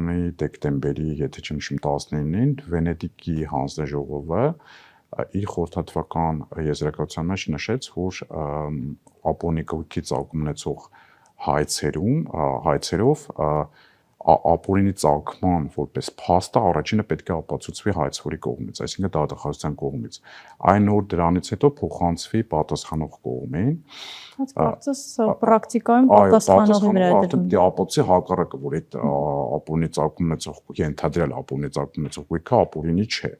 թվականի դեկտեմբերի, եթե չհիշում 19-ին Վենետիկի հանձնաժողովը իր խորհրդատվական եզրակացության մեջ նշեց, որ ապօրինի ծագում ունեցող հայցերով ապօրինի ծագման որպես փաստը առաջինը պետք է ապացուցվի հայցվորի կողմից, այսինքն դատախազության կողմից։ Այն նոր դրանից հետո փոխանցվի պատասխանող կողմին։ Կարծես պրակտիկայում պատասխանողի վրա է դրվում։ Այո, ապացուցի հակառակը, որ այդ ապօրինի ծագում ունեցող ենթադրյալ ապօրինի ծագում ունեցող գույքը ապօրինի չէ։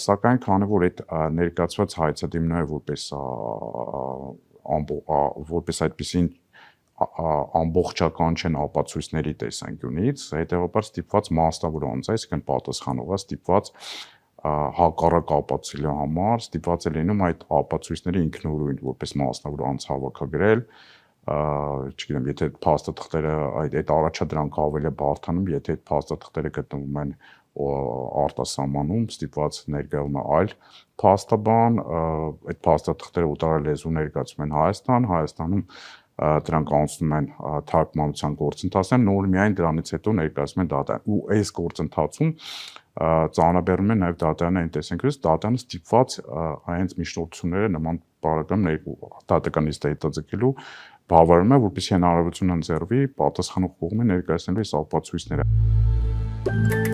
Սակայն քանի որ այդ ներկայացված հայցադիմները որպես այդպեսին ամբողջական չեն ապացույցների տեսանկյունից, հետևաբար ստիպված մասնավոր անձ, այսինքն պատասխանողը ստիպված հակառակ ապացուցելու համար ստիպված է լինում այդ ապացույցները ինքնուրույն որպես մասնավոր անձ հավաքագրել, չգիտեմ, եթե փաստաթղթերը այդ առաջադրանքը ավելի բարդանում, եթե այդ փաստաթղթերը գտնվում են արտասահմանում, ստիպված ներկայանում է այլ փաստաբան, այդ փաստաթղթերը օտար լեզու ներկայացում են Հայաստանում դրանք անցնում են թարգմանության գործընթացներ, նոր միայն դրանից հետո ներկայացում են դատարան։ Ու այս գործընթացում ծանրաբեռնում են նաև դատարանը այն տեսանկյունից, դատարանը ստիպված այնց միջնորդությունները նման բարակամ դատականից հետաձգելու բավարարում է, որպեսզի հնարավորություն ընձեռվի պատասխանող կողմի ներկայացնելու այս ապացույցները։